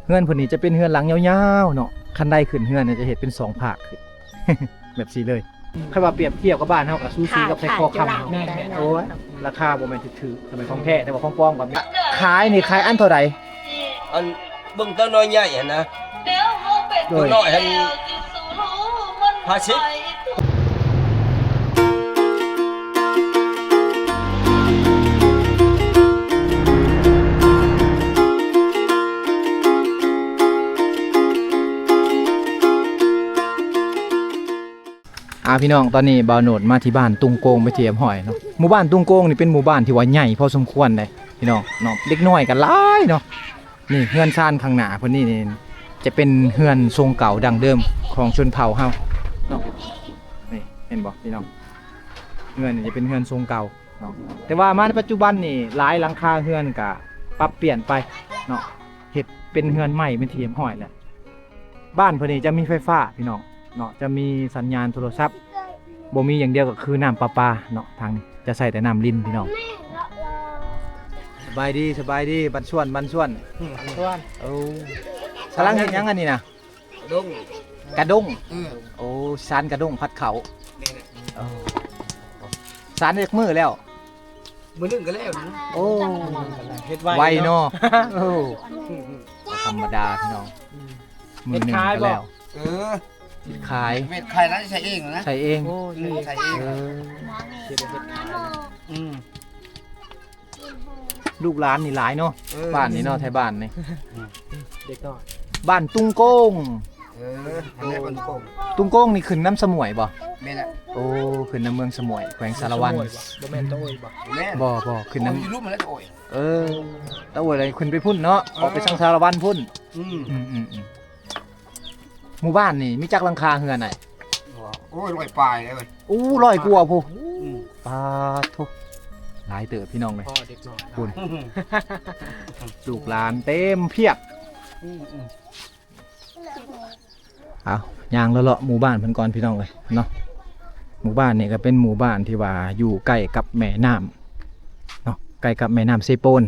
เฮือนพวกนี้จะเป็นเฮือนหลังยาวๆเนาะคันไดขึ้นเฮือนเนี่ยจะเห็นเป็น2ภาคขึ้น แบบสีเลยใครว่าเปรียบเทียบกับบ้านเฮากับซูซีกับไส้คอคำแม่โอ้ยราคาบ่แม่นถือสมัยของแท้แต่ว่าของปลอมกว่าขายนี่ขายอันเท่าใดอันเบิ่งต้นน้อยใหญ่หั่นนะต้นน้อยหั่น50พี่น้องตอนนี้บ่าวโหนดมาที่บ้านตุงโกงไปเทียมหอยเนาะหมู่บ้านตุงโกงนี่เป็นหมู่บ้านที่ว่าใหญ่พอสมควรเลยพี่น้องเนาะเล็กน้อยกันหลายเนาะนี่เฮือนซ่านข้างหน้าเพิ่นนี่จะเป็นเฮือนทรงเก่าดั้งเดิมของชนเผ่าเฮาเนาะนี่เห็นบ่พี่น้องเฮือนนี่จะเป็นเฮือนทรงเก่าเนาะแต่ว่ามาในปัจจุบันนี่หลายหลังคาเฮือนก็ปรับเปลี่ยนไปเนาะเฮ็ดเป็นเฮือนใหม่เป็นเทียมหอยแหละบ้านเพิ่นนี่จะมีไฟฟ้าพี่น้องเนาะจะมีสัญญาณโทรศัพท์บ่มีอย่างเดียวก็คือน้ำประปาเนาะทางนี้จะใส่แต่น้ำลิ้นพี่น้องสบายดีบันชวนโอ้กำลังเห็นยังอันนี้นะกระด้งโอ้สารกระด้งพัดเขาสารเรียกมือแล้วมื้อนึงก็แล้วโอ้เฮ็ดไวเนาะโอ้ธรรมดาพี่น้องมือนึงก็แล้วขายเม็ดไข่นั้นใช้เองนะใส่เองใช้เองลูกหลานนี่หลายเนาะบ้านนี่เนาะไทยบ้านนี่เด็กน้อยบ้านตุงโกงอันนี้บ้านตุงโกงตุงโกงนี่ขึ้นน้ำสมวยบ่แม่นอ่ะโอ้ขึ้นน้ำเมืองสมวยแขวงสารวันบ่แม่นตะโอยบ่แม่บ่ขึ้นน้ำอยู่รูปมันแล้วตะโอยตะโอยอะไรขึ้นไปพุ่นเนาะออกไปสังสารวันพุ่นหมู่บ้านนี่มีจักหลังคาเฮือนไหนโอ้ย100ปลายเลยอู้100กว่าผู้ปาทุกหลายเติบพี่น้องเลยพ่อเด็กน้อยคุณลูกหลานเต็มเพียบเอายางเลาะหมู่บ้านเพิ่นก่อนพี่น้องเลยเนาะหมู่บ้านนี่ก็เป็นหมู่บ้านที่ว่าอยู่ใกล้กับแม่น้ำเนาะใกล้กับแม่น้ำเซโปน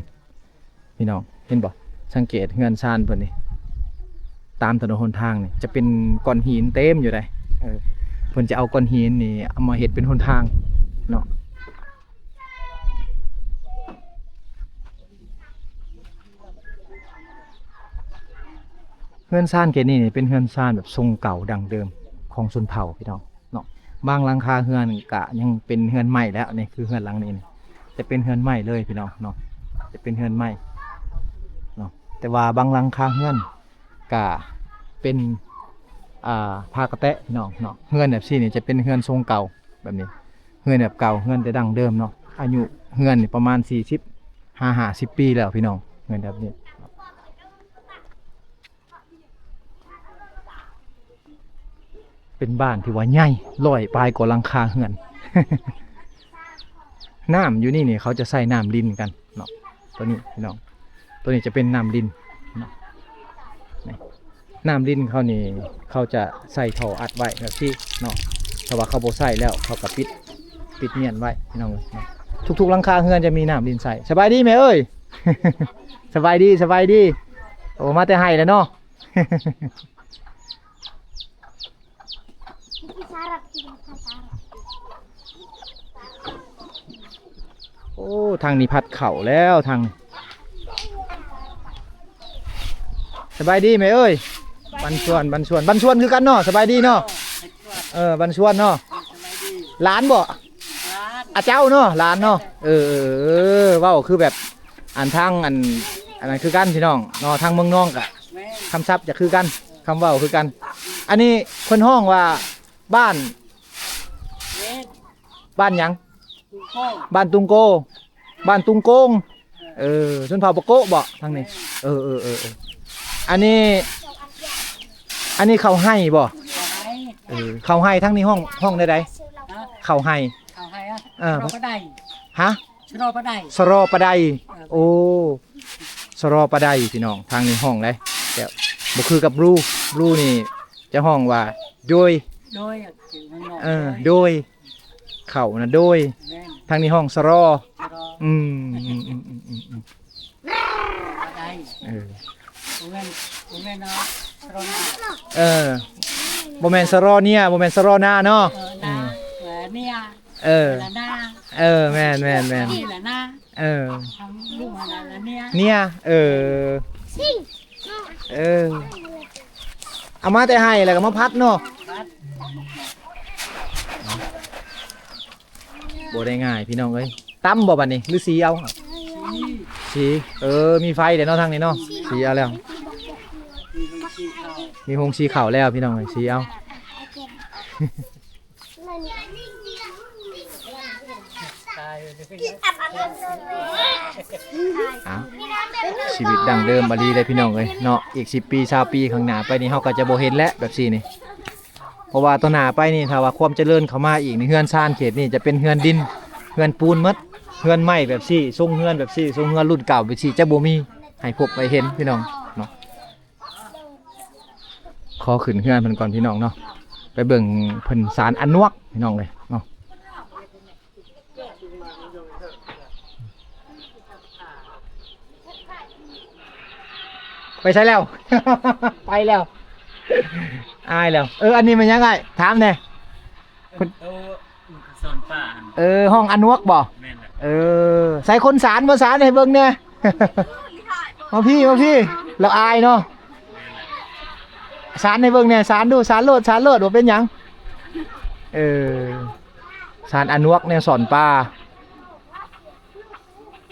พี่น้องเห็นบ่สังเกตเฮือนซานเพิ่นนี่ตามถนนหนทางนี่จะเป็นก้อนหินเต็มอยู่เลยเพิ่นจะเอาก้อนหินนี่เอามาเฮ็ดเป็นหนทางเนาะเฮือนซ่านเกนี่เป็นเฮือนซ่านแบบทรงเก่าดังเดิมของชนเผ่าพี่น้องเนาะบางหลังคาเฮือนกะยังเป็นเฮือนใหม่แล้วนี่คือเฮือนหลังนี้นี่จะเป็นเฮือนใหม่เลยพี่น้องเนาะจะเป็นเฮือนใหม่เนาะแต่ว่าบางหลังคาเฮือนกะเป็นผ้ากระแตะพี่น้องเนาะเฮือนแบบซี่นี่จะเป็นเฮือนทรงเก่าแบบนี้เฮือนแบบเก่าเฮือนแต่ดังเดิมเนาะอายุเฮือนนี่ประมาณ40-50 ปีแล้วพี่น้องเฮือนแบบนี้เป็นบ้านที่ว่าใหญ่100 ปลายกว่าหลังคาเฮือน น้ำอยู่นี่เขาจะใส่น้ำลิ้นกันเนาะตัวนี้พี่น้องตัวนี้จะเป็นน้ำลิ้นเนาะน้ำลิ้นเขานี่เขาจะใส่ท่ออัดไว้แบบที่เนาะถ้าว่าเขาโบใส่แล้วเขาก็ปิดเงียนไว้พี่น้องเลยทุกๆหลังคาเฮือนจะมีน้ำลิ้นใส่สบายดีไหมเอ้ย สบายดีโอ้มาแต่ให้แล้วเนาะ โอ้ทางนี้พัดเข่าแล้วทางสบายดีไหมเอ้ยบันชวนคือกันเนาะสบายดีเนาะบันชวนเนาะหลานบ่อาเจ้าเนาะหลานเนาะว้าวคือแบบทางอันนั้นคือกันพี่น้องเนาะทางเมืองน้องกะคำศัพท์จะคือกันคำว่าวคือกันอันนี้คนห้องว่าบ้านหยังบ้านตุงโกงชนเผ่าปะโกะบ่ทางนี้อันนี้เขาให้บ่เขาให้ทั้งนี้ห้องใดๆเขาให้รอปะไดฮะสรอปะไดโอ้สรอปะไดพี่น้องทางนี้ห้องเลยแต่บ่คือกับบลูนี่ จะห้องว่าโดย โดยคือมันบอก โดยเข่านะโดย แม่น ทางนี้ห้องสรอ รอ อืมอืมอืมอืมอืมอืม บ่ได้ เออ บ่แม่นบ่แม่นเนาะรอนา บ่แม่นสรอเนี่ยบ่แม่นสรอหน้าเนาะ นาเนี่ย เออ ละนา แม่นแม่นแม่น นี่ละนา เออ ทำลูกมาละเนี่ย เนี่ยเอามาแต่ให้แล้วก็มาพัดเนาะ บัด บ่ได้ง่ายพี่น้องเอ้ยตั้มบ่บัดนี้หรือสีเอา นี่ สีมีไฟเดี๋ยวเนาะทางนี้เนาะสีเอาแล้ว มีลูกชีเขา มีหงสีขาวแล้วพี่น้องเอ้ยสีเอา ตายเลย เอาชีวิตดังเดิมบาลีเลยพี่น้องเอ้ยเนาะอีก10 ปี20 ปีข้างหน้าไปนี่เฮาก็จะบ่เห็นแล้วแบบซี่นี่เพราะว่าต่อหน้าไปนี่ถ้าว่าความเจริญเข้ามาอีกนี่เฮือนซ่านเขตนี่จะเป็นเฮือนดินเฮือนปูนหมดเฮือนไม้แบบซี่ทรงเฮือนแบบซี่ทรงเฮือนรุ่นเก่าแบบซี่จะบ่มีให้พบให้เห็นพี่น้องเนาะขอขึ้นเฮือนเพิ่นก่อนพี่น้องเนาะไปเบิ่งเพิ่นสารอนนวกพี่น้องเลยเนาะไปใช้แล้ว ไปแล้วอายแล้วอันนี้มันยังไงถามแน่ สอนป่า ห้องอนวกบ่ แม่นแหละ ใส่คนสารมาสารให้เบิ่งแน่ มาพี่เราอายเนาะสารให้เบิ่งแน่สารดูสารโลดว่าเป็นหยังสารอนวกแนวสอนปลา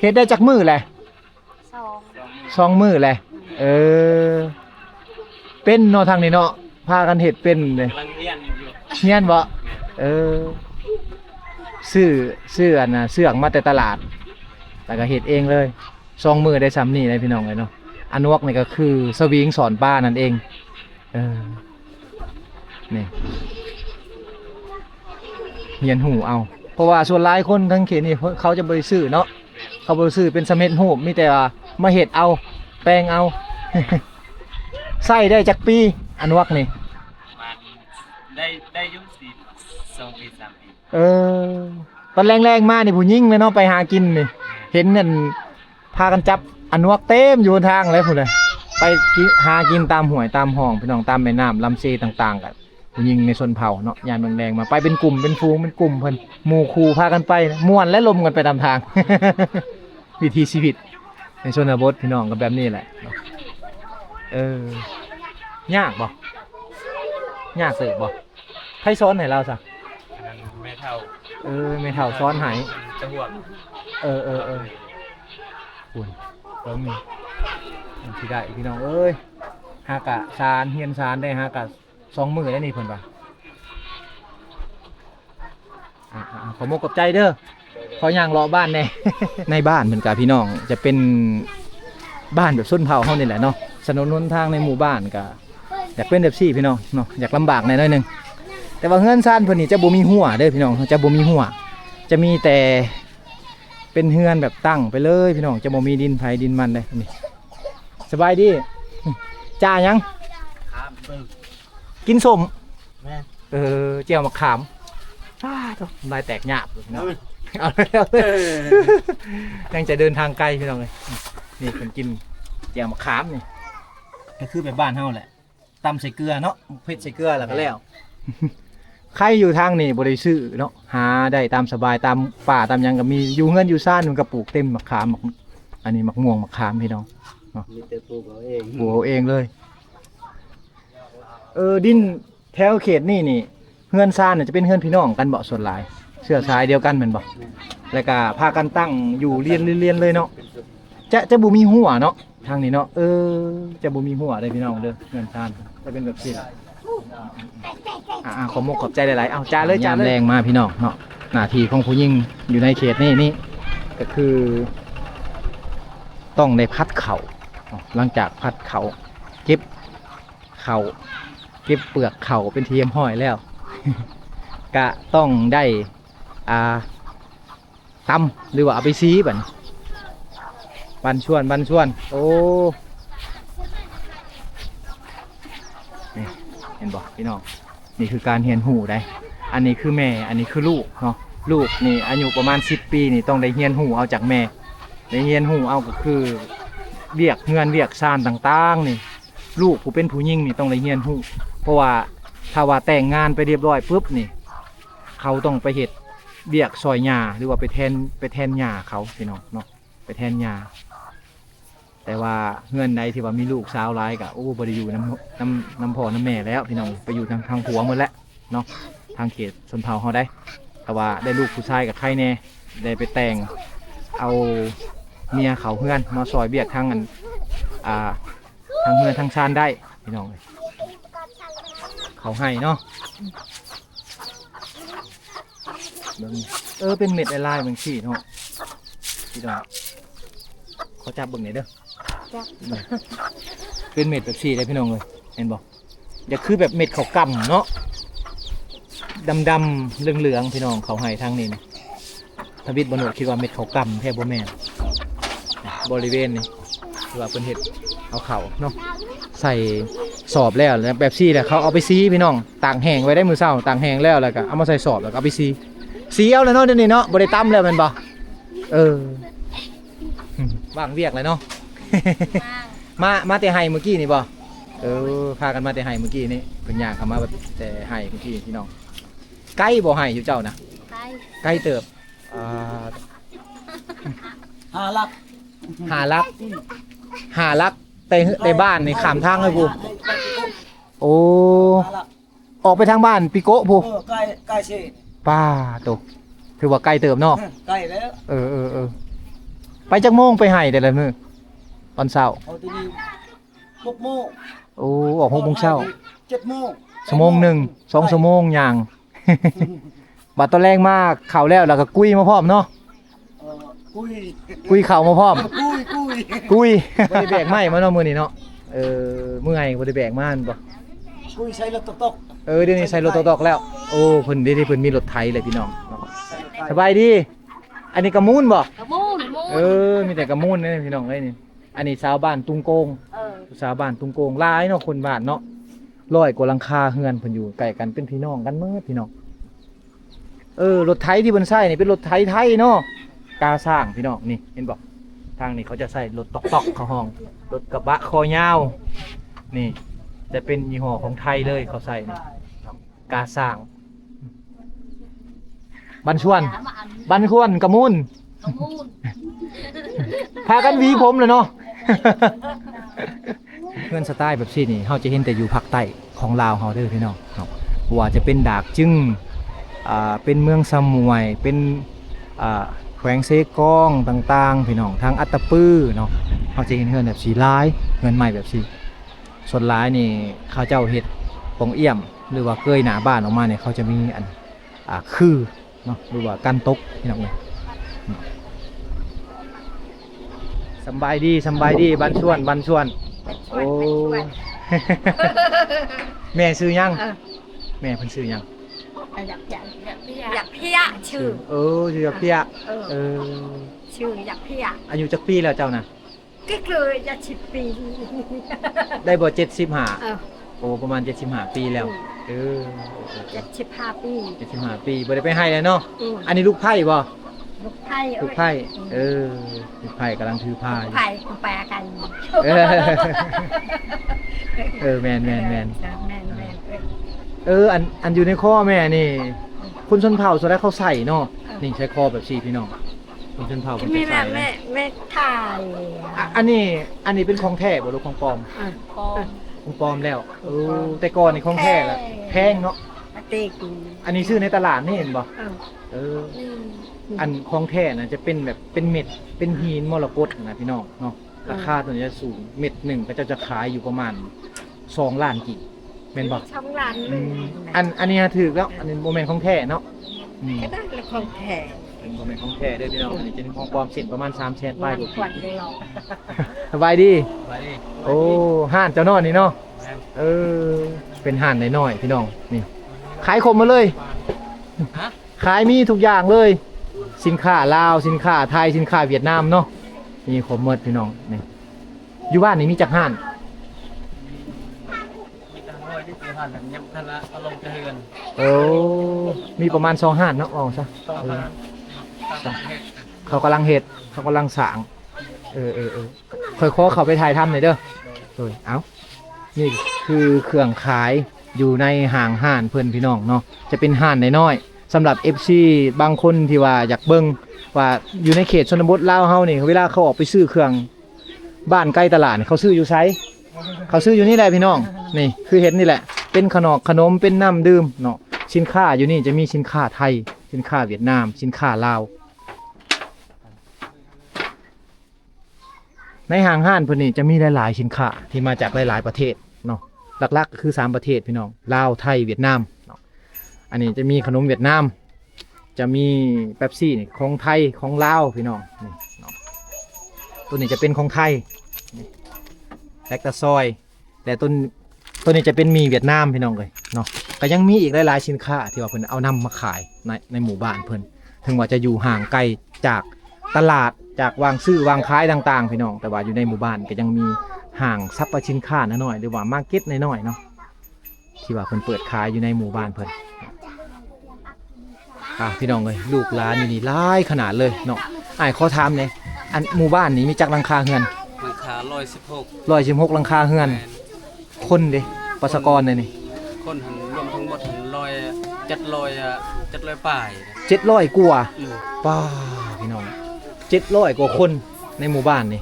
เฮ็ดได้จักมือแหละ2 มือแหละเป็นเนาะทางนี้เนาะพากันเฮ็ดเป็นเลย กำลังเรียนอยู่ เฮียนบ่ซื้ออันน่ะเสื้อกมาแต่ตลาดแล้วก็เฮ็ดเองเลย2 มือได้ซ้ำนี่เลยพี่น้องเลยเนาะอนวกนี่ก็คือสวิงสอนป้านั่นเองนี่เฮียนหูเอาเพราะว่าส่วนหลายคนทั้งเขตนี่เขาจะบ่ได้ซื้อเนาะเขาบ่ได้ซื้อเป็นสำเร็จรูปมีแต่ว่ามาเฮ็ดเอาแปลงเอา ใส่ได้จักปีอนวกนี่ มาได้อยุ่ง2 ปี3 ปี ตอนแรงๆมานี่ผู้หญิงเลยเนาะไปหากินนี่เห็นนั่นพากันจับอนวกเต็มอยู่บนทางเลยพุ่นเลยไปหากินตามห้วยตามห้องพี่น้องตามแม่น้ำลำเซต่างๆกันผู้หญิงในชนเผ่าเนาะยามแรงๆมาไปเป็นกลุ่มเป็นฟูงเป็นกลุ่มเพิ่นหมู่คู่พากันไปม่วนและลมกันไปตามทาง วิถีชีวิตในชนบทพี่น้องก็แบบนี้แหละเนาะยากบ่ยากเสิร์ฟบ่ใครสอนให้เราซะ อันนั้นแม่เฒ่า ไม่เท่าซ้อนหาย ตะหวก คุณมีที่ได้พี่น้องเอ้ยหากะสารเฮียนสารได้หากะ2 มือได้นี่เพิ่นป่ะขอมกกับใจเด้อขอย่างรอบ้านแน่ ในบ้านเพิ่นกะพี่น้องจะเป็นบ้านแบบส้นเผาเฮานี่แหละเนาะถนนหนทางในหมู่บ้านกะอยากเป็นแบบซี่พี่น้องเนาะอยากลำบากหน่อยนึงแต่ว่าเฮือนซ่านเพิ่นนี่จะบ่มีหัวเด้อพี่น้องจะบ่มีหัวจะมีแต่เป็นเฮือนแบบตั้งไปเลยพี่น้องจะบ่มีดินไผดินมันเลยนี่สบายดีจ้ายัง ครับ กินสม แม่ เจียวมะขามลายแตกหยาบเลยพี่น้องเอาเลยเอาเลยยังจะเดินทางไกลพี่น้องเลยนี่คนกินเจียวมะขามนี่ก็คือแบบบ้านเฮาแหละตำใส่เกลือเนาะเผ็ดใส่เกลือแล้วก็แล้วใครอยู่ทางนี่บ่ได้ซื้อเนาะหาได้ตามสบายตามป่าตามหยังก็มีอยู่เงินอยู่ซ่านมันก็ปลูกเต็มมะขามอันนี้มะม่วงมะขามพี่น้อง มีแต่ปลูกเอาเอง ปลูกเอาเองเลยดินแถวเขตนี่เฮือนซ่านเนี่ยจะเป็นเฮือนพี่น้องกันเบาะส่วนหลายเสื้อสายเดียวกันเหมือนบ่แล้วก็พากันตั้งอยู่เรียนเลยเนาะจะบ่มีหัวเนาะทางนี้เนาะจะบ่มีหัวเลยพี่น้องเด้อเฮือนซ่านจะเป็นแบบนี้ขอมกขอบใจหลายๆเอาจ้าเลยจ้าเลยแรงมาพี่น้องเนาะหน้าที่ของผู้หญิงอยู่ในเขตนี่ก็คือต้องได้พัดเข่าหลังจากพัดเข่าเก็บเข่าเก็บเปลือกเข่าเป็นเทียมห้อยแล้ว ก็ต้องได้ตำหรือว่าเอาไปซีบันชวนโอ้นี่ ห็นบ่พี่น้องนี่คือการเรียนรู้ได้อันนี้คือแม่อันนี้คือลูกเนาะลูกนี่อายุประมาณ10 ปีนี่ต้องได้เรียนรู้เอาจากแม่ได้เรียนรู้เอาก็คือเวียกเงินเวียกซานต่างๆนี่ลูกผู้เป็นผู้หญิงนี่ต้องได้เรียนรู้เพราะว่าถ้าว่าแต่งงานไปเรียบร้อยปุ๊บนี่เขาต้องไปเฮ็ดเวียกซอยหญ้าหรือว่าไปแทนหญ้าเขาพี่น้องเนาะไปแทนหญ้าแต่ว่าเงินใดที่ว่ามีลูกสาวหลายก็โอ้บ่ได้อยู่น้ำพ่อน้ำแม่แล้วพี่น้องไปอยู่ทางผัวหมดแล้วเนาะทางเขตชนเผ่าเฮาได้แต่ว่าได้ลูกผู้ชายกับใครแน่ได้ไปแต่งเอาเมียเขาเฮือนมาซอยเบียกทางอันทางเฮือนทางชานได้พี่น้องเลยเขาให้เนาะเป็นเม็ดลายๆบางที่เนาะพี่น้องเขาจับเบิ่งไหนอยเด้อเป็นเม็ดแบบสี่เลยพี่น้องเลยเห็นบอกอย่าคือแบบเม็ดเขากำเนาะดำๆเหลืองๆพี่น้องเขาให้ทางนี้นะทวิตบนโนดคิดว่าเม็ดเขากำแทบบ่แม่นบริเวณนี่คือว่าเป็นเห็ดเอาเข่าเนาะใส่สอบแล้วนะแบบซี่แหละเขาเอาไปซีพี่น้องต่างแห้งไว้ได้มือเศร้าต่างแห้งแล้วก็เอามาใส่สอบแล้วก็เอาไปซีเอาเลยเนาะเดี๋ยวนี้เนาะบริตั้มแล้วมันบ่ว่างเวียกเลยเนาะ มาแต่ไห้เมื่อกี้นี่บ่พากันมาแต่ไห้เมื่อกี้นี่เป็นย่างเข้ามาแต่ไห้เมื่อกี้พี่น้องใกล้บ่ไห้อยู่เจ้านะใกล้เติบ5 ลัก หาลักในบ้านในขามทางเลยกูโอ้ออกไปทางบ้านปิโก้พู ใกล้สิ ป้าตกถือว่าใกล้เติบเนาะ ใกล้แล้ว ไปจักโมงไปให้แต่ละมื้อตอนเช้า เอาที่นี่6 โมง โอ้ออก6 โมงเช้า 7 โมง ชั่วโมงหนึ่ง2 ชั่วโมงอย่าง บัดตอนแรกมากเข่าแล้วก็กุ้ยมาพร้อมเนาะ กุย เข่ามาพร้อม กุย บ่ได้แบกไม้มาเนาะมื้อนี้เนาะเมื่อยบ่ได้แบกมาบ่ กุยใช้รถตก เดี๋ยวนี้ใส่รถตอกแล้วโอ้เพิ่นได้เพิ่นมีรถไถเลยพี่น้องสบายดีอันนี้กระมูนบ่ กระมูน มีแต่กระมูนนี่พี่น้องเอ้ยนี่อันนี้ชาวบ้านตุงโกงชาวบ้านตุงโกงหลายเนาะคนบ้านเนาะ100 กว่าหลังคาเฮือนเพิ่นอยู่ใกล้กันเป็นพี่น้องกันหมดพี่น้องรถไถที่เพิ่นใช้นี่เป็นรถไถไทยเนาะกาสร้างพี่น้องนี่เห็นบ่ทางนี้เขาจะใส่รถตอกๆเข้าห้องรถกระบะคอยาวนี่จะเป็นยี่ห้อของไทยเลยเขาใส่นี่กาสร้างบันชวนกระมุนพากันหวีผมเลยเนาะ เพื่อนสไตล์แบบนี้นี่เขาจะเห็นแต่อยู่ภาคใต้ของลาวเขาเด้อพี่น้องเนาะว่าจะเป็นดากจึงเป็นเมืองสมุยเป็นแขวงเซกองต่างๆพี่น้องทางอัตตปื้อเนาะเขาจะเห็นเฮือนแบบสีลายเฮือนใหม่แบบสีส่วนลายนี่เขาเจ้าเฮ็ดปองเอี่ยมหรือว่าเกยหน้าบ้านออกมาเนี่ยเขาจะมีอันคือเนาะหรือว่ากันตกพี่น้องเลยสบายดีบ้านชวนโอ้ แม่ซื้อยังแม่เพิ่นซื้อยังอยากเพี้ยชื่อชื่ออยากเพี้ยชื่ออยากเพี้ยอายุจักปีแล้วเจ้านะก็เลยจะ10 ปี ได้บ่75โอ้ประมาณ75 ปีแล้ว75 ปี75 ปีบ่ได้ไปให้แล้วเนาะอันนี้ลูกไผ่บ่ลูกไผ่ลูกไผ่กำลังถือผ้าอยู่ไผ่แปลกัน แม่นอันอยู่ในข้อแม่นี่คนชนเผ่าส่วนใหญ่เขาใส่เนาะนี่ใช้คอแบบซี่พี่น้องคนชนเผ่าเพิ่นจะใส่แม่ถ่ายอันนี้เป็นของแท้บ่หรือของปลอมของปลอมแล้วแต่ก่อนนี่ของแท้ละแพงเนาะอันนี้ซื้อในตลาดนี่เห็นบ่อันของแท้น่ะจะเป็นแบบเป็นเม็ดเป็นหินมรกตนะพี่น้องเนาะราคาตัวนี้จะสูงเม็ดหนึ่งก็จะขายอยู่ประมาณ2 ล้านกี่แม่นบ่2 ล้านอันนี้ถูกแล้วอันนี้โมเมนต์ของแท้เนาะก็ได้ละของแท้เป็นโมเมนต์ของแท้เด้อพี่น้องอันนี้เป็นของปลอมเสร็จประมาณ300,000 ป้ายกว่าสบายดีโอ้ห้านเจ้านอนนี่เนาะเป็นห้านน้อยๆพี่น้องนี่ขายคมมาเลยขายมีทุกอย่างเลยสินค้าลาวสินค้าไทยสินค้าเวียดนามเนาะมีครบหมดพี่น้องนี่อยู่บ้านนี่มีจักห้าน ที่ซื้อหันแล้วยังทันละเอาลงจะเฮือน โอ้มีประมาณ2ห้านเนาะเอาซะ ต้อง เออ ทำเหตุ เขากำลังเฮ็ดเขากำลังสร้างค่อยขอเขาไปถ่ายทำหน่อยเด้อเอานี่คือเครื่องขายอยู่ในห้างห้านเพื่อนพี่น้องเนาะจะเป็นห้านน้อยๆสำหรับ FC บางคนที่ว่าอยากเบิ่งว่าอยู่ในเขตชนบทลาวเฮานี่เวลาเขาออกไปซื้อเครื่องบ้านใกล้ตลาดนี่เขาซื้ออยู่ไสเขาซื้ออยู่นี่แหละพี่น้องนี่คือเห็นนี่แหละเป็นขนมเป็นน้ำดื่มเนาะสินค้าอยู่นี่จะมีสินค้าไทยสินค้าเวียดนามสินค้าลาวในห้างห้านเพิ่นนี่จะมีหลายๆสินค้าที่มาจากหลายๆประเทศเนาะหลักๆก็คือ3ประเทศพี่น้องลาวไทยเวียดนามเนาะอันนี้จะมีขนมเวียดนามจะมีเป๊ปซี่นี่ของไทยของลาวพี่น้องนี่เนาะตัวนี้จะเป็นของไทยแลคตาซอยแต่ตัวนี้จะเป็นมีเวียดนามพี่น้องเลยเนาะก็ยังมีอีกหลายๆสินค้าที่ว่าเพิ่นเอานำมาขายในหมู่บ้านเพิ่นถึงว่าจะอยู่ห่างไกลจากตลาดจากวางซื้อวางขายต่างๆพี่น้องแต่ว่าอยู่ในหมู่บ้านก็ยังมีห่างสรรพสินค้าน้อยๆหรือว่ามาร์เก็ตน้อยๆเนาะที่ว่าเพิ่นเปิดขายอยู่ในหมู่บ้านเพิ่นพี่น้องเลยลูกหลานอยู่นี่หลายขนาดเลยเนาะอ้ายขอถามหน่อยอันหมู่บ้านนี้มีจักหลังคาเฮือน ราคา116หลังคาเฮือนคนเด้ประชากรเลยนี่ คนหันรวมทั้งหมดหัน700ป่าย 700กว่าป้าพี่น้อง700กว่าคนในหมู่บ้านนี่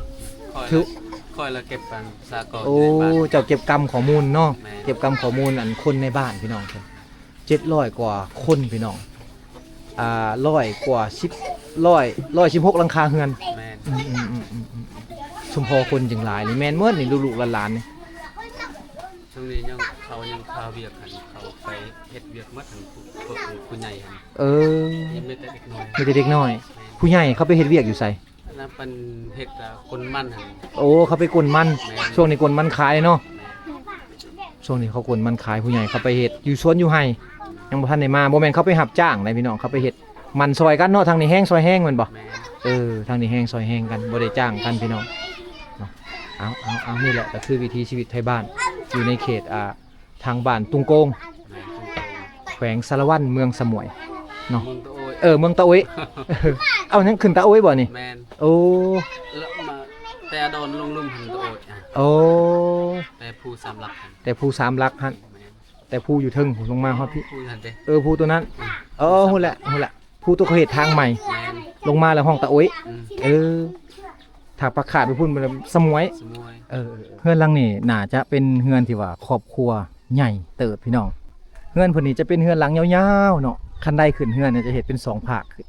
คอยละเก็บกันสากล โอ้เจ้าเก็บกรรมข้อมูลเนาะเก็บกรรมข้อมูลอันคนในบ้านพี่น้องเพิ่น700กว่าคนพี่น้อง100กว่า116หลังคาเฮือน แม่น ชุมพรคนจึงหลายนี่แม่นเมื่อนี่ลูกๆหลานๆนี่ ช่วงนี้เขายังพาเวียกหันเขาไปเฮ็ดเวียกมาถึงผู้ใหญ่หันยังไม่แต่เด็กน้อย มีแต่เด็กน้อย ผู้ใหญ่เขาไปเฮ็ดเวียกอยู่ไส นั่นเป็นเฮ็ดคนมั่นหัน โอ้เขาไปกลมันช่วงนี้กลมันขายเนาะช่วงนี้เขากลมันขายผู้ใหญ่เขาไปเฮ็ดอยู่สวนอยู่ไห้ยังบ่ทันได้มาบ่แม่นเขาไปรับจ้างได้พี่น้องเขาไปเฮ็ดมันซอยกันเนาะทางนี้แห้งซอยแห้งแม่นบ่ แม่น ทางนี้แห้งซอยแห้งกันบ่ได้จ้างกันพี่น้องเนาะเอานี่แหละก็คือวิถีชีวิตไทยบ้านอยู่ในเขตทางบ้านตุงโกง แม่น แขวงสารวัตรเมืองสมวยเนาะ มึงตะโอย เมืองตะโอยเอานั่นขึ้นตะโอยบ่นี่ แม่น โอ้ แล้วมาแต่โดนลุงหันตะโอยโอ้ แต่ผู้สามหลักหัน แต่ผู้สามลักหั่น แม่น แต่ผู้อยู่เทึงลงมาฮอดพี่ ผู้หันเด้ ผู้ตัวนั้นฮู้แหละผู้ตัวเขาเฮ็ดทางใหม่ แม่น ลงมาแล้วห้องตะโอย อืม ถ้าประขาดไปพุ่นมันสมวย สมวย เฮือนหลังนี่น่าจะเป็นเฮือนที่ว่าครอบครัวใหญ่เติบพี่น้องเฮือนเพิ่นนี่จะเป็นเฮือนหลังยาวๆเนาะคันใดขึ้นเฮือนเนี่ยจะเฮ็ดเป็น2ภาคขึ้น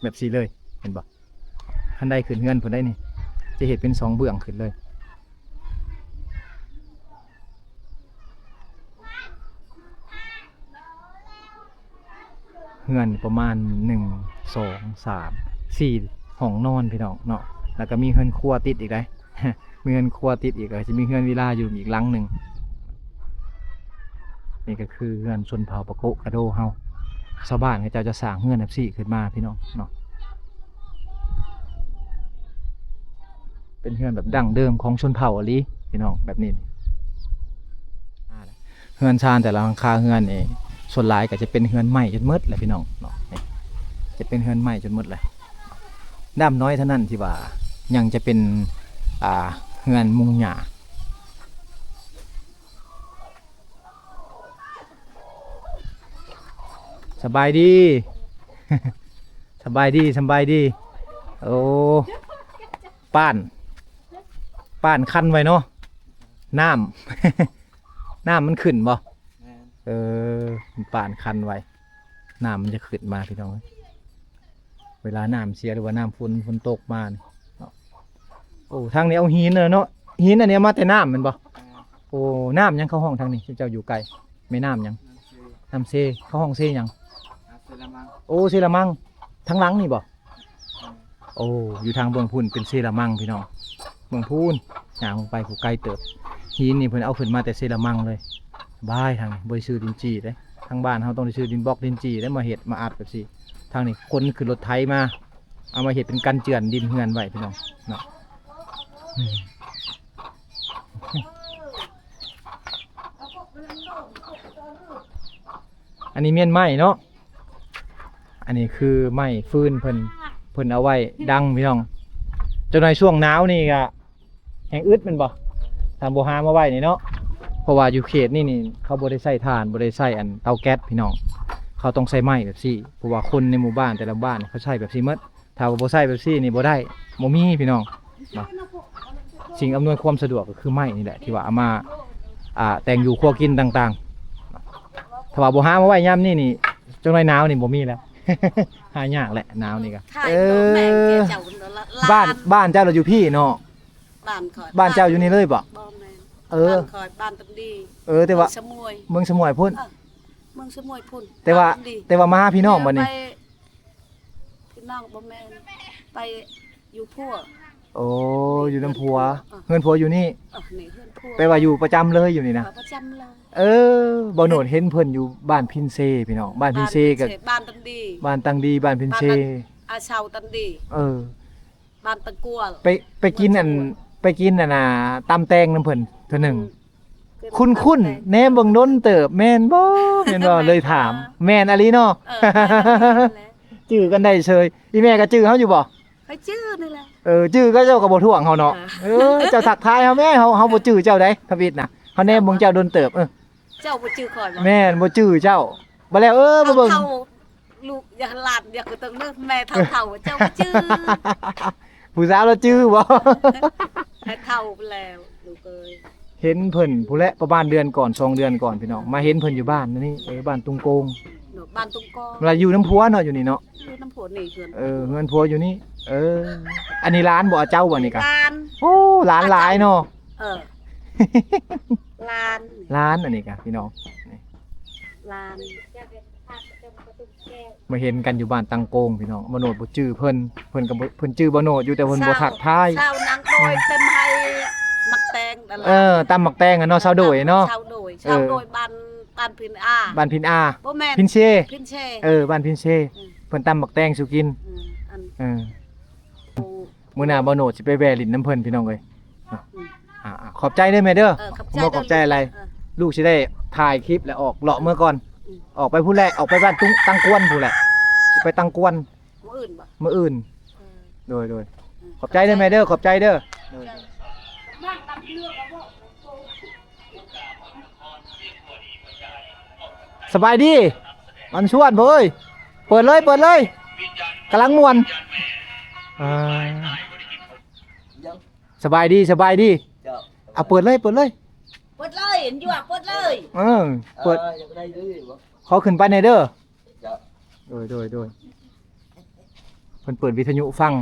แบบนี้เลยเห็นบ่คันใดขึ้นเฮือนเพิ่นได้นี่จะเฮ็ดเป็น2เบื้องขึ้นเลยเฮือนประมาณ1 2 3 4ห้องนอนพี่น้องเนาะแล้วก็มีเฮือนครัวติดอีกได้ มีเฮือนครัวติดอีกจะมีเฮือนวิลาอยู่อีกหลังหนึ่งนี่ก็คือเฮือนชนเผ่าปะโกะกระโดเฮาชาวบ้านเขาจะสร้างเฮือนแบบสี่ขึ้นมาพี่น้องเนาะเป็นเฮือนแบบดั้งเดิมของชนเผ่าอะลีพี่น้องแบบนี้เฮือนชานแต่ละหลังคาเฮือนนี่ส่วนหลายก็จะเป็นเฮือนใหม่จนหมดเลยพี่น้องเนาะนี่จะเป็นเฮือนใหม่จนหมดเลยด้ามน้อยเท่านั้นที่ว่ายังจะเป็นเฮือนมุงหญ้าสบายดี สบายดีโอ้ป้านคันไว้เนาะน้ำ น้ำมันขึ้นบ่ป้านคันไว้น้ำมันจะขึ้นมาพี่น้องเวลาน้ำเสียหรือว่าน้ำฝนตกมาโอ้ทางนี้เอาหินเนาะหินอันนี้มาแต่น้ำมันบ่โอ้น้ำยังเข้าห้องทางนี้เจ้าอยู่ไกลไม่น้ำยังน้ำเซเข้าห้องเซยังโอ้เซรามังทั้งหลังนี่บ่โอ้อยู่ทางเบื้องพูนเป็นเซรามังพี่น้องเบื้องพูนย่างลงไปกูไกลเติบหินนี่เพิ่นเอาขึ้นมาแต่เซรามังเลยบายทางนี้บ่ได้ซื้อดินจีเด้ทางบ้านเฮาต้องได้ซื้อดินบล็อกดินจีได้มาเฮ็ดมาอัดแบบนี้ทางนี้คนขึ้นรถไถมาเอามาเฮ็ดเป็นกันเจือนดินเฮือนไว้พี่น้องเนาะ อันนี้เมียนไม้เนาะอันนี้คือไม้ฟืนเพิ่นเอาไว้ดังพี่น้องจนในช่วงหนาวนี่ก็แห้งอึดแมันบ่ทำบ่หามาไว้นี่เนาะเพราะว่าอยู่เขตนี่เขาบ่ได้ใช้ถ่านบ่ได้ใช้อันเตาแก๊สพี่น้องเขาต้องใช้ไม้แบบซี่เพราะว่าคนในหมู่บ้านแต่ละบ้านเขาใช้แบบซี่หมดถ้าว่าบ่ใช้แบบซี่นี่บ่ได้บ่มีพี่น้องเนาะสิ่งอำนวยความสะดวกก็คือไม้นี่แหละที่ว่าเอามาแต่งอยู่ครัวกินต่างๆถ้าว่าบ่หามาไว้ยามนี่จังได๋หนาวนี่บ่มีแล้ว หายากแหละหนาวนี่ก็บ้านเจ้าเราอยู่พี่เนาะบ้านเจ้าอยู่นี่เลยบ่เออบ้านตันดี แต่ว่าเมืองสมุยพุ่นเมืองสมุยพุ่นแต่ว่ามาหาพี่น้องบ่นี่พี่น้องบ่แม่นไปอยู่พัวโอ้อยู่น้ำพัวเฮือนพัวอยู่นี่นี่เฮือนพัวไปว่าอยู่ประจำเลยอยู่นี่นะประจำเลยบ่โหนดเห็นเพิ่นอยู่บ้านพินเซพี่น้องบ้านพินเซกับบ้านตันดีบ้านตังดีบ้านพินเซอาชาวตันดีบ้านตะกัวไปกินน่ะตำแตงน้ำเพิ่นเทื่อนึงคุ้นแหนมเบิ่งดนเติบแม่นบ่เลยถามแม่นอะลีเนาะจื้อกันได้เฉยอีแม่ก็จื้อเฮาอยู่บ่ไปจื้อนี่แหละจื้อก็เจ้าก็บ่ท่วงเฮาเนาะเจ้าทักทายเฮาแม่เฮาบ่จื้อเจ้าได้ทวิตน่ะเฮาแนมเบิ่งเจ้าดนเติบเจ้าบ่จื้อข่อยบ่แม่นบ่จื้อเจ้าบ่แล้วบ่เบิ่งลูกอย่าหลานอย่าคือต้องเลิกแม่เฒ่าเจ้าบ่จื้อผู้สาวเราจื้อบ่เฒ่าแล้วลูกเอ้ยเห็นเพิ่นผู้ละประมาณเดือนก่อน2เดือนก่อนพี่น้องมาเห็นเพิ่นอยู่บ้านนี่บ้านตุงโกงบ้านตุงโกงเวลาอยู่น้ำพัวเนาะอยู่นี่เนาะอยู่น้ำพัวนี่เฮือนพัวอยู่นี่อันนี้ร้านบ่เจ้าบ่นี่กะร้านโอ้ร้านหลายเนาะร้านอันนี้กะพี่น้องร้านมาเห็นกันอยู่บ้านตังโกงพี่น้องบ่โนดบ่จื้อเพิ่นก็เพิ่นจื้อบ่โนดอยู่แต่เพิ่นบ่ทักทายชาวนางโดยเต็มให้มักแตงตำมักแตงเนาะชาวโดยเนาะชาวโดยบ้านพินอาบ้านพินอาบ่แม่นพินเชบ้านพินเชเพิ่นตำมักแตงสุกินมื้อหน้าบ่โนดสิไปแวะลิ้นน้ำเพิ่นพี่น้องเอ้ยขอบใจเด้อแม่เด้อผมบ่ขอบใจอะไรลูกสิได้ถ่ายคลิปแล้วออกเลาะเมื่อก่อนออกไปผู้แรกออกไปบ้านตังกวนผู้แหละสิไปตังกวนมื้ออื่นโดยขอบใจเด้อแม่เด้อขอบใจเด้อสบายดีมันชวนเว้ยเปิดเลยกำลังม่วนสบายดีเอาเปิดเลยเห็นอยู่เปิดเลยเปิดขอขึ้นไปในเด้อโดยเพิ่นเปิดวิทยุฟัง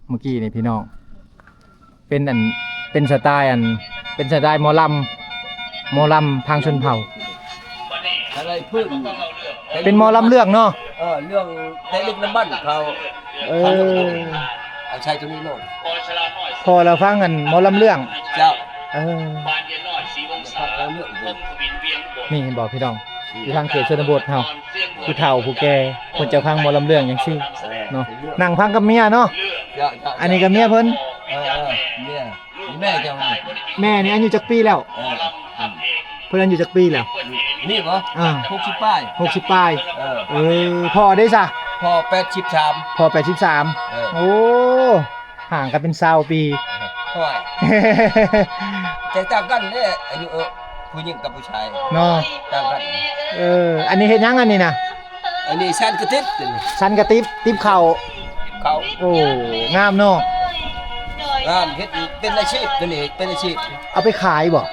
เมื่อกี้นี่พี่น้องเป็นสไตล์หมอลำทางชนเผ่าอะไรพึ่งเป็นหมอลำเรื่องเนาะเรื่องเทคนิคน้ำมันเขาเอาใช้ตรงนี้โน่นพอเราฟังกันหมอลำเรื่องเจ้านี่บอกพี่น้องอยู่ทางเขตชนบทเฮาผู้เฒ่าผู้แก่คนจะฟังหมอลำเรื่องจังซี่เนาะนั่งฟังกับเมียเนาะอันนี้กับเมียเพิ่นเนี่ยแม่เจ้าแม่นี่อายุจักปีแล้วเพิ่นอายุจักปีแล้วนี่เหรอ60 ป้าย60 ป้ายพ่อได้ซะพ่อ83โอ้ห่างกันเป็น20 ปีค่อยแตกต่างกันเด้อายุผู้หญิงกับผู้ชายเนาะต่างกันอันนี้เฮ็ดหยังอันนี้น่ะอันนี้ชั้นกระติบเข่าโอ้งามเนาะงามเฮ็ดเป็นอาชีพตัวนี้เป็นอาชีพเอาไปขายบ่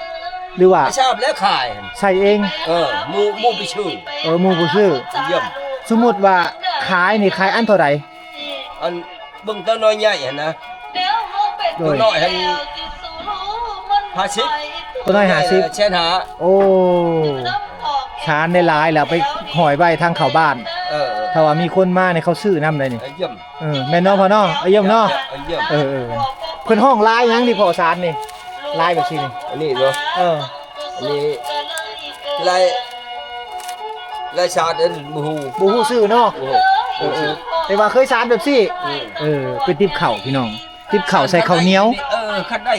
หรือว่าชอบแล้วขายใส่เองหมู่ไปชื่อหมู่ผู้ชื่อเยี่ยมสมมุติว่าขายนี่ขายอันเท่าใดอันเบิ่งตัวน้อยใหญ่หั่นนะตัวน้อยหั่น50ตัวน้อย50เช่นหาโอ้ชานได้หลายแล้วไปหอยไว้ทางเข้าบ้านถ้าว่ามีคนมาเนี่ยเขาซื้อนำได้นี่เยี่ยมแม่นเนาะพ่อเนาะเยี่ยมเนาะเยี่ยมเพิ่นห้องลายหยังนี่พ่อชานนี่ลายแบบซี่นี่อันนี้เนาะอันนี้ลายชาดบ่ฮู้ชื่อเนาะแต่ว่าเคยชานแบบซี่เป็นติบเข่าพี่น้องติบเข่าใส่ข้าวเหนียวคันได้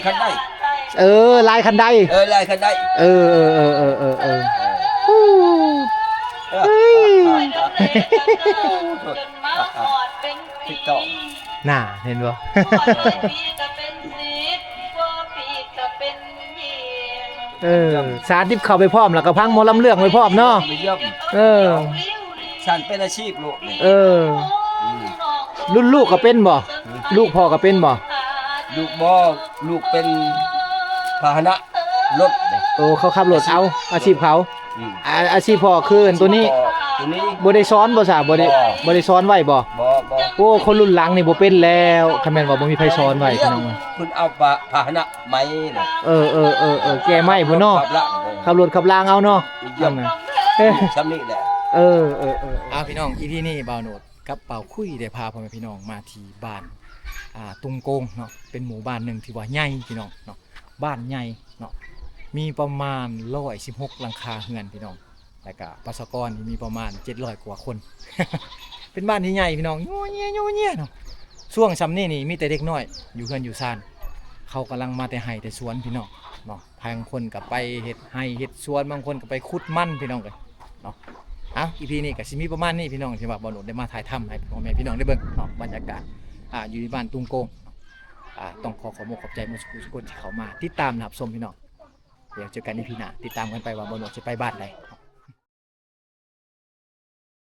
ลายคันได้ลายคันได้ ติดต่อ น่าเห็นบ่ เออสาธิตเข้าไปพร้อมแล้วก็พังหมอลำเรื่องไปพร้อมเนาะ ไปเยี่ยม เออ ฉันเป็นอาชีพลูกนี่ เออ รุ่นลูกก็เป็นบ่ลูกพ่อก็เป็นบ่ ลูกบ่ลูกเป็นพาหนะรถนี่ โอ้เขาขับรถเอาอาชีพเขา อืม อาชีพพ่อคืออันตัวนี้ ตัวนี้ บ่ได้ซ้อนบ่ซะบ่ได้ บ่ บ่ได้ซ้อนไว้บ่ บ่บ่ โอ้คนรุ่นหลังนี่บ่เป็นแล้วคันแม่นว่าบ่มีไผซ้อนไว้พี่น้อง คุณเอาพาหนะไหมน่ะ เออแกไม่พุ่นเนาะ ขับละ ขับรถขับรางเอาเนาะ เยี่ยม นั่นน่ะ ซ้ำนี่แหละ พี่น้องอีพีนี้บ่าวโหนดกับเป่าคุยได้พาพ่อแม่พี่น้องมาที่บ้านตุงโกงเนาะเป็นหมู่บ้านหนึงที่ว่าใหญ่พี่น้องเนาะบ้านใหญ่เนาะมีประมาณ116หลังคาเรือนพี่น้องแล้วก็ประชากรนี่มีประมาณ700กว่าคน เป็นบ้านที่ใหญ่พี่น้องโยเงียเนาะช่วงซำนี้นี่มีแต่เด็กน้อยอยู่เฮือนอยู่ซ่านเขากำลังมาแต่ไห้แต่สวนพี่น้องเนาะบางคนก็ไปเฮ็ดไห้เฮ็ดสวนบางคนก็ไปขุดมันพี่น้องกันเนาะอีพีนี้ก็สิมีประมาณนี้พี่น้องที่ว่าบ่าวโหนดได้มาถ่ายทำให้พ่อแม่พี่น้องได้เบิ่งเนาะบรรยากาศอยู่ที่บ้านตุงโกงต้องขอบคุณขอบใจหมู่ทุกคนที่เข้ามาติดตามนะครับชมพี่น้องเดี๋ยวเจอกันอีพีหน้าติดตามกันไปว่าบ่าวโหนดจะไปบ้านใด